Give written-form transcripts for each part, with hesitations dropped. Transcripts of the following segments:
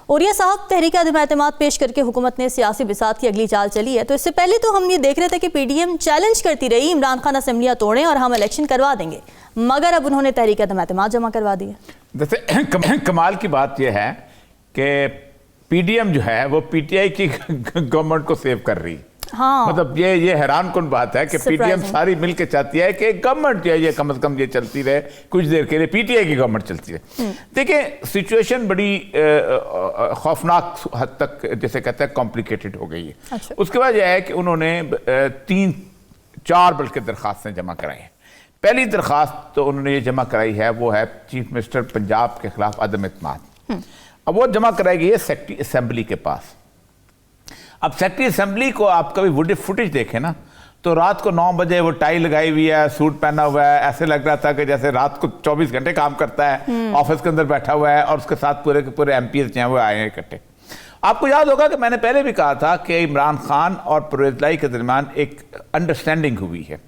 औरिया साहब, तहरीक अदम-ए-एतमाद पेश करके हुकूमत ने सियासी बिसात की अगली चाल चली है, तो इससे पहले तो हम ये देख रहे थे कि पीडीएम चैलेंज करती रही इमरान खान असेंबलियां तोड़ें और हम इलेक्शन करवा देंगे, मगर अब उन्होंने तहरीक अदम-ए-एतमाद जमा करवा दी है। जैसे कमाल की बात यह है कि पीडीएम जो है वो पीटीआई की गवर्नमेंट को सेव कर रही है। हाँ, मतलब ये हैरान कुन बात है कि पीडीएम सारी मिलकर चाहती है कि गवर्नमेंट जो है ये कम से कम ये चलती रहे कुछ देर के लिए, पीटीआई की गवर्नमेंट चलती रहे। देखिए, सिचुएशन बड़ी खौफनाक हद तक जैसे कहते हैं कॉम्प्लिकेटेड हो गई है। अच्छा। उसके बाद यह है कि उन्होंने 3-4 बल्कि दरख्वास्तें जमा कराई हैं। पहली दरख्वास्त तो उन्होंने ये जमा कराई है वो है चीफ मिनिस्टर पंजाब के खिलाफ अदम इत्मीनान। अब वो जमा कराई गई है सेक्रेटरी असेंबली के पास। अब सेक्रेटरी असेंबली को आप कभी फुटेज देखें ना, तो रात को 9 बजे वो टाई लगाई हुई है, सूट पहना हुआ है, ऐसे लग रहा था कि जैसे रात को 24 घंटे काम करता है, ऑफिस के अंदर बैठा हुआ है और उसके साथ पूरे के पूरे एमपीएस जो हैं वो आए हैं इकट्ठे। आपको याद होगा कि मैंने पहले भी कहा था कि इमरान खान और परवेज लाई के दरमियान एक अंडरस्टैंडिंग हुई है,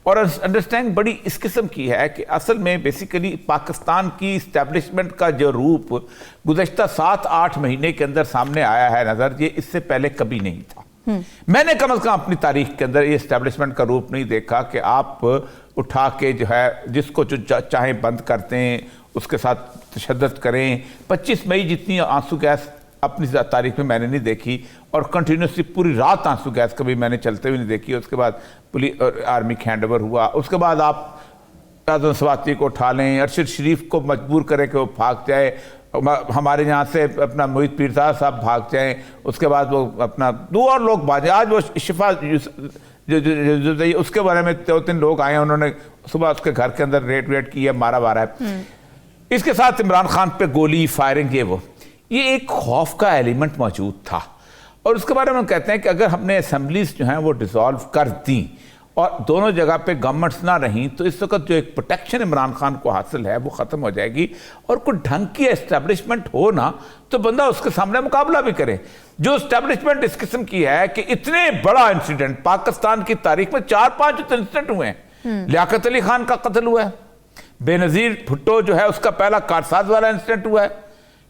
और अंडरस्टैंडिंग बड़ी इस किस्म की है कि असल में बेसिकली पाकिस्तान की इस्टेब्लिशमेंट का जो रूप गुज़श्ता 7-8 महीने के अंदर सामने आया है नज़र, ये इससे पहले कभी नहीं था। मैंने कम से कम अपनी तारीख के अंदर ये इस्टेब्लिशमेंट का रूप नहीं देखा कि आप उठा के जो है जिसको जो चाहें बंद करते हैं, उसके साथ तशद्दुद करें। 25 मई जितनी आंसू गैस अपनी तारीख में मैंने नहीं देखी, और कंटिन्यूसली पूरी रात आंसू गैस कभी मैंने चलते हुए नहीं देखी। उसके बाद पुलिस और आर्मी का हैंड ओवर हुआ, उसके बाद आप आज़म स्वाति को उठा लें, अरशद शरीफ को मजबूर करें कि वो भाग जाए, हमारे यहाँ से अपना मोहित पीरज़ादा साहब भाग जाएं, उसके बाद वो अपना 2 और लोग भागे। आज वो शिफा जो उसके बारे में 2-3 लोग आए हैं, उन्होंने सुबह उसके घर के अंदर रेड की है, मारा है। इसके साथ इमरान खान पे गोली फायरिंग ये एक खौफ का एलिमेंट मौजूद था। और उसके बारे में कहते हैं कि अगर हमने असेंबलीज जो हैं वो डिसॉल्व कर दी और दोनों जगह पे गवर्नमेंट्स ना रहीं, तो इस वक्त जो एक प्रोटेक्शन इमरान खान को हासिल है वो ख़त्म हो जाएगी, और कोई ढंग की एस्टेब्लिशमेंट हो ना तो बंदा उसके सामने मुकाबला भी करे। जो एस्टेब्लिशमेंट इस किस्म की है कि इतने बड़ा इंसिडेंट पाकिस्तान की तारीख में 4-5 इंसिडेंट हुए हैं। लियाकत अली खान का कत्ल हुआ है, बेनज़ीर भुट्टो जो है उसका पहला कारसाज वाला इंसिडेंट हुआ है,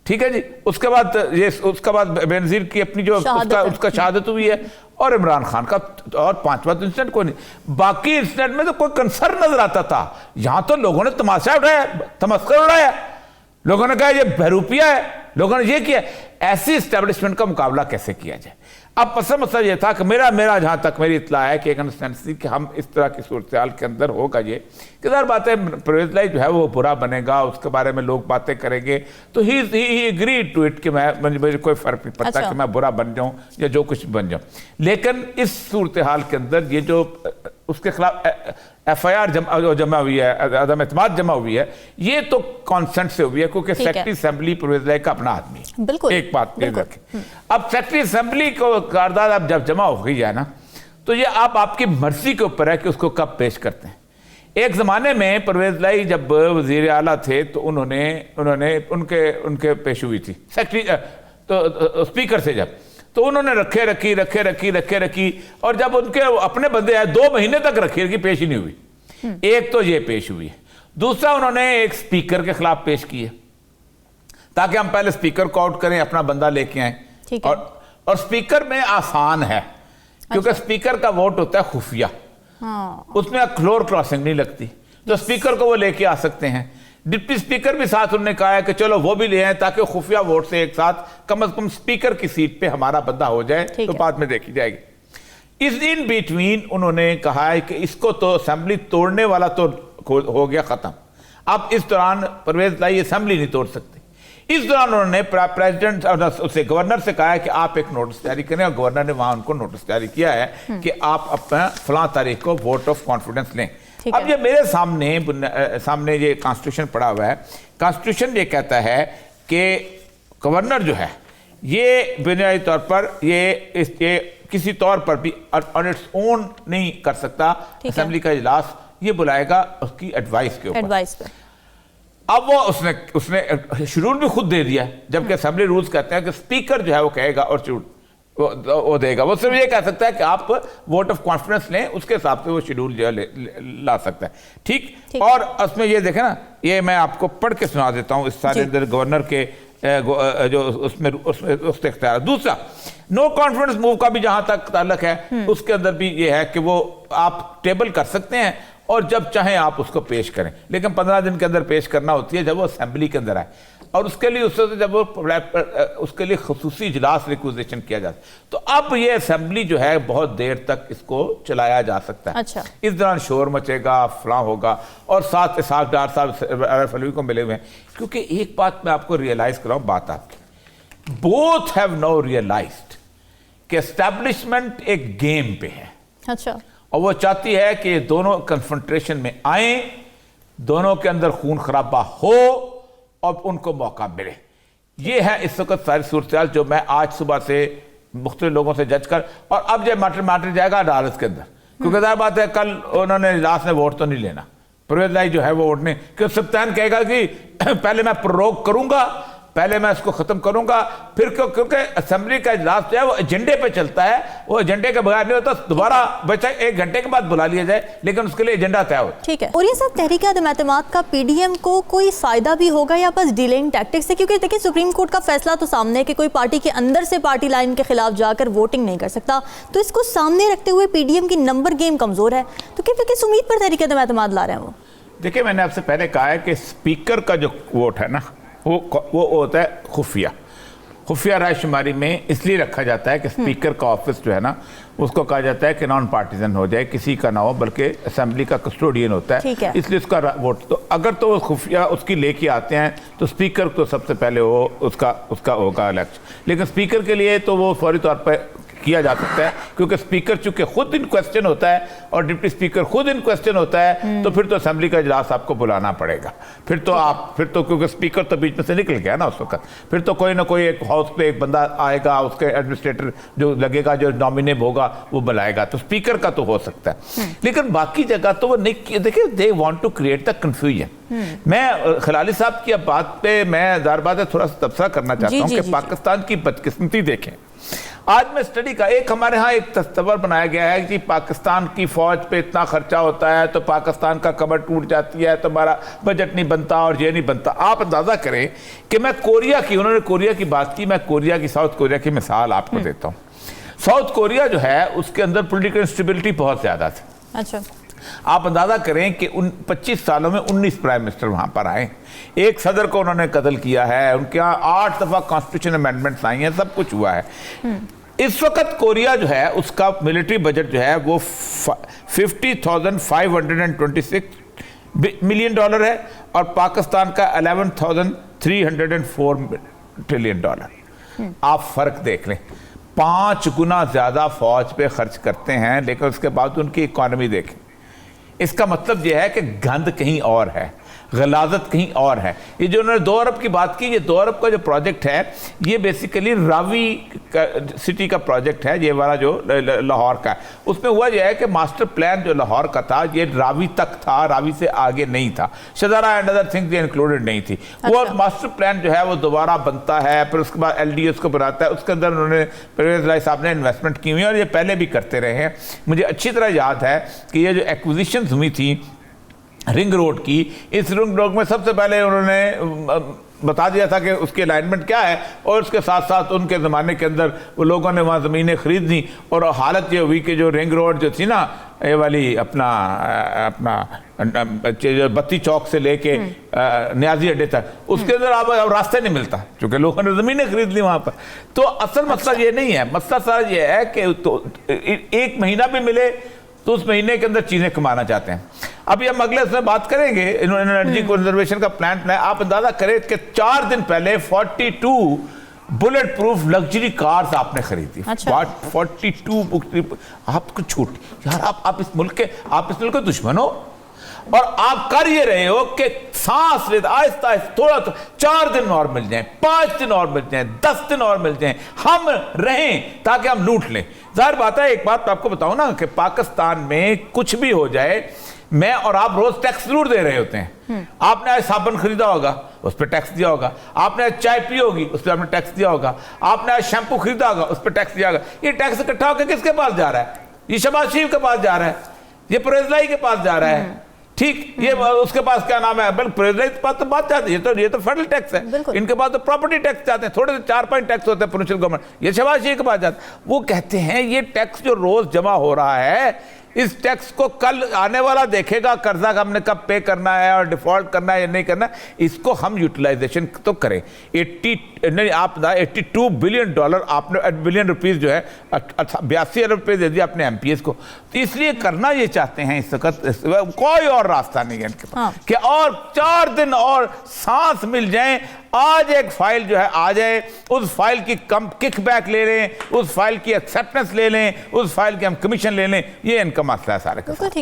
ठीक है जी। उसके बाद बेनज़ीर की अपनी जो उसका शहादत हुई है, और इमरान खान का और 5वां इंसिडेंट कोई नहीं। बाकी इंसिडेंट में तो कोई कंसर्न नजर आता था। यहां तो लोगों ने तमाशा उठाया, तमस्कर उड़ाया, लोगों ने कहा ये बहरूपिया है, लोगों ने ये किया। ऐसी एस्टेब्लिशमेंट का मुकाबला कैसे किया जाए? अब पसंद मसला ये था कि मेरा जहां तक मेरी इत्तला है कि एक अंडरस्टैंडिंग कि हम इस तरह की सूरत हाल के अंदर होगा ये कि ज़ाहिर बात है परवेज लाई जो है वो बुरा बनेगा, उसके बारे में लोग बातें करेंगे, तो ही एग्रीड टू इट कि मुझे कोई फ़र्क नहीं पड़ता। अच्छा। कि मैं बुरा बन जाऊं या जो कुछ बन जाऊं, लेकिन इस सूरत हाल के अंदर ये जो उसके खिलाफ FIR जमा हुई है, अदम एतमाद जमा हुई है, ये तो कॉन्सेंट से हुई है क्योंकि सेक्रेटरी असेंबली परवेज लाई का अपना आदमी है। बिल्कुल, एक बात रखें। अब सेक्रेटरी असेंबली को कारदाद अब जब जमा हो गई है ना, तो ये आपकी मर्जी के ऊपर है कि उसको कब पेश करते हैं। एक ज़माने में परवेज लाई जब वज़ीर आला थे तो उन्होंने उनके पेश हुई थी सेक्रेटरी तो स्पीकर से, जब तो उन्होंने रखी, और जब उनके अपने बंदे आए 2 महीने तक रखी पेश ही नहीं हुई। एक तो ये पेश हुई है, दूसरा उन्होंने एक स्पीकर के खिलाफ पेश की है ताकि हम पहले स्पीकर को आउट करें, अपना बंदा लेके आए। और स्पीकर में आसान है क्योंकि स्पीकर का वोट होता है खुफिया। हाँ। उसमें फ्लोर क्रॉसिंग नहीं लगती, तो स्पीकर को वो लेके आ सकते हैं। डिप्टी स्पीकर भी साथ उन्होंने कहा है कि चलो वो भी ले आए ताकि खुफिया वोट से एक साथ कम से कम स्पीकर की सीट पे हमारा बंदा हो जाए, तो बाद में देखी जाएगी। इस इन बिटवीन उन्होंने कहा है कि इसको तो असेंबली तोड़ने वाला तो हो गया खत्म। अब इस दौरान परवेज लाई असेंबली नहीं तोड़ सकते। इस दौरान उन्होंने प्रेसिडेंट उससे गवर्नर से कहा है कि आप एक नोटिस जारी करें, और गवर्नर ने वहां उनको नोटिस जारी किया है कि आप अपना फलां तारीख को वोट ऑफ कॉन्फिडेंस लें। अब ये मेरे सामने ये कॉन्स्टिट्यूशन पड़ा हुआ है। कॉन्स्टिट्यूशन ये कहता है कि गवर्नर जो है ये बुनियादी तौर पर ये किसी तौर पर भी ऑन इट्स ओन नहीं कर सकता। असेंबली का इजलास ये बुलाएगा उसकी एडवाइस के ऊपर। अब वो उसने शेड्यूल भी खुद दे दिया, जबकि असेंबली रूल्स कहते हैं कि स्पीकर जो है वो कहेगा और शेड्यूल वो देगा। वो सिर्फ ये कह सकता है कि आप वोट ऑफ कॉन्फिडेंस लें, उसके हिसाब से वो शेड्यूल जो है ला सकता है। ठीक। और उसमें ये देखें ना, ये मैं आपको पढ़ के सुना देता हूँ इस सारे गवर्नर के जो उसमें इख्तियार। दूसरा, नो कॉन्फिडेंस मूव का भी जहां तक ताल्लुक है, उसके अंदर भी ये है कि वो आप टेबल कर सकते हैं और जब चाहें आप उसको पेश करें, लेकिन 15 दिन के अंदर पेश करना होती है जब वो असेंबली के अंदर आए, और उसके लिए उससे जब वो उसके लिए खसूसी इजलास रिक्विजिशन किया जाता है। तो अब ये असेंबली जो है बहुत देर तक इसको चलाया जा सकता है। अच्छा। इस दौरान शोर मचेगा, फलां होगा, और साथ इसाक डार साहब फलवी को मिले हुए हैं, क्योंकि एक बात मैं आपको रियलाइज कराऊं, बात आपकी, बोथ हैव नाउ रियलाइज्ड कि एस्टैब्लिशमेंट एक गेम पे है। अच्छा। और वो चाहती है कि दोनों कन्फ्रंटेशन में आए, दोनों के अंदर खून खराबा हो और उनको मौका मिले। ये है इस वक्त सारी सूरत जो मैं आज सुबह से मुख्तलिफ लोगों से जज कर, और अब जब माटर जाएगा अदालत के अंदर, क्योंकि ज़ाहिर बात है कल उन्होंने इजलास में वोट तो नहीं लेना, परवेज लाई जो है वो वोट नहीं, क्योंकि सप्तान कहेगा कि पहले मैं प्रोरोग करूंगा, पहले मैं इसको खत्म करूंगा, फिर क्योंकि असेंबली का इजलास जो है वो एजेंडे पे चलता है, वो एजेंडे के बगैर नहीं होता, दोबारा बचा 1 घंटे के बाद बुला लिया जाए, लेकिन उसके लिए एजेंडा तय होता है। ठीक है। और ये सब तहरीक अदम एतमाद का पीडीएम को कोई फायदा भी होगा या बस डिलेइंग टैक्टिक्स है? क्योंकि देखिए सुप्रीम कोर्ट का फैसला तो सामने है कि कोई पार्टी के अंदर से पार्टी लाइन के खिलाफ जाकर वोटिंग नहीं कर सकता, तो इसको सामने रखते हुए पीडीएम की नंबर गेम कमजोर है, तो किस उम्मीद पर तहरीक अदम एतमाद ला रहे हैं वो? देखिए, मैंने आपसे पहले कहा है कि स्पीकर का जो वोट है ना, वो होता है खुफिया रायशुमारी में इसलिए रखा जाता है कि स्पीकर का ऑफिस जो है ना, उसको कहा जाता है कि नॉन पार्टीजन हो जाए, किसी का ना हो, बल्कि असेंबली का कस्टोडियन होता है, इसलिए उसका वोट। तो अगर तो खुफिया उसकी लेके आते हैं तो स्पीकर तो सबसे पहले वो उसका होगा इलेक्शन, लेकिन स्पीकर के लिए तो वो फौरी तौर पर किया जा सकता है, क्योंकि स्पीकर चूंकि खुद इन क्वेश्चन होता है और डिप्टी स्पीकर खुद इन क्वेश्चन होता है, तो फिर तो असेंबली का इजलास आपको बुलाना पड़ेगा। फिर तो क्योंकि स्पीकर तो बीच में से निकल गया ना उस वक्त, फिर तो कोई ना कोई एक हाउस पे एक बंदा आएगा, उसके एडमिनिस्ट्रेटर जो लगेगा, जो नॉमिनेट होगा वो बुलाएगा, तो स्पीकर का तो हो सकता है, लेकिन बाकी जगह तो वो नहीं। देखिए, they want to create the confusion. मैं खलाली साहब की अब बात पे मैं ज़ाहिर बात है थोड़ा सा तबसरा करना चाहता हूँ कि पाकिस्तान की बदकिस्मती देखें। आज मैं स्टडी का हमारे यहाँ एक तस्वर बनाया गया है कि पाकिस्तान की फौज पे इतना खर्चा होता है तो पाकिस्तान का कमर टूट जाती है, तो हमारा बजट नहीं बनता और ये नहीं बनता। आप अंदाजा करें कि मैं उन्होंने कोरिया की बात की, मैं साउथ कोरिया की मिसाल आपको देता हूँ। साउथ कोरिया जो है उसके अंदर पोलिटिकल इंस्टेबिलिटी बहुत ज्यादा थी। अच्छा। आप अंदाजा करें कि 25 सालों में 19 प्राइम मिनिस्टर वहां पर आए, एक सदर को उन्होंने कत्ल किया है, उनके यहाँ 8 दफा कॉन्स्टिट्यूशन अमेंडमेंट्स आई हैं, सब कुछ हुआ है। इस वक्त कोरिया जो है उसका मिलिट्री बजट जो है वो $50,526 मिलियन है और पाकिस्तान का $11,304 ट्रिलियन। आप फर्क देख लें, 5 गुना ज्यादा फौज पे खर्च करते हैं, लेकिन उसके बाद उनकी इकॉनमी देखें। इसका मतलब यह है कि गंद कहीं और है, गलाजत कहीं और है। ये जो उन्होंने 2 अरब की बात की, ये 2 अरब का जो प्रोजेक्ट है ये बेसिकली रावी सिटी का प्रोजेक्ट है, ये वाला जो लाहौर का है। उसमें हुआ यह है कि मास्टर प्लान जो लाहौर का था ये रावी तक था, रावी से आगे नहीं था, शजारा एंड अदर थिंग्स इंक्लूडेड नहीं थी। वो मास्टर प्लान जो है वो दोबारा बनता है, फिर उसके बाद LDS को बनाता है, उसके अंदर उन्होंने परवेज लाई साहब ने इन्वेस्टमेंट की हुई है और ये पहले भी करते रहे हैं। मुझे अच्छी तरह याद है कि ये जो एक्विजिशन हुई थी रिंग रोड की, इस रिंग रोड में सबसे पहले उन्होंने बता दिया था कि उसकी अलाइनमेंट क्या है, और उसके साथ साथ उनके ज़माने के अंदर वो लोगों ने वहाँ ज़मीनें खरीद दी, और हालत ये हुई कि जो रिंग रोड जो थी ना, ये वाली अपना जो बत्ती चौक से लेके न्याजी अड्डे तक, उसके अंदर अब रास्ते नहीं मिलता क्योंकि लोगों ने ज़मीनें खरीद ली वहाँ पर। तो असल मसला ये नहीं है, मसला सारा ये है कि तो 1 महीना भी मिले तो उस महीने के अंदर चीजें कमाना चाहते हैं। अभी हम अगले उसमें बात करेंगे, इन्होंने एनर्जी कंजर्वेशन का प्लान बनाया। आप अंदाजा करें कि 4 दिन पहले 42 बुलेट प्रूफ लग्जरी कार्स आपने खरीदी। 42 आपको छूट यार, आप इस मुल्क के दुश्मन हो और आप कर ये रहे हो कि सांस लेते आहिस्ता आहिस्ता थोड़ा 4 दिन और मिल जाएं, 5 दिन और मिल जाएं, 10 दिन और मिल जाएं, हम रहें ताकि हम लूट लें। जाहिर बात है, एक बात आपको बताऊं ना कि पाकिस्तान में कुछ भी हो जाए, मैं और आप रोज टैक्स जरूर दे रहे होते हैं। आपने आज साबुन खरीदा होगा, उस पर टैक्स दिया होगा, आपने आज चाय पी होगी, उस पर आपने टैक्स दिया होगा, आपने आज शैम्पू खरीदा होगा, उस पर टैक्स दिया होगा। ये टैक्स इकट्ठा होकर किसके पास जा रहा है? ये शहबाज शरीफ के पास जा रहा है, ये परवेज लाई के पास जा रहा है, ठीक, ये उसके पास क्या नाम है, बल्कि प्रेसिडेंट के पास तो बात जाती है, ये तो फेडरल टैक्स है, इनके पास तो प्रॉपर्टी टैक्स जाते हैं, थोड़े से 4-5 टैक्स होते हैं प्रोविंशियल गवर्नमेंट, ये शहबाज के पास जाते। वो कहते हैं ये टैक्स जो रोज जमा हो रहा है, इस टैक्स को कल आने वाला देखेगा, कर्जा हमने कब पे करना है और डिफॉल्ट करना है या नहीं करना, इसको हम यूटिलाइजेशन तो करें। 82 बिलियन डॉलर आपने, बिलियन रुपीस जो है 82 अरब रुपये दे दिए अपने एमपीएस को, तो इसलिए करना ये चाहते हैं इस वक्त, कोई और रास्ता नहीं है इनके पास कि और 4 दिन और सांस मिल जाए, आज एक फाइल जो है आ जाए, उस फाइल की कम किकबैक ले लें, उस फाइल की एक्सेप्टेंस ले लें, उस फाइल की हम कमीशन ले लें, ये इनका मसला है सारे का।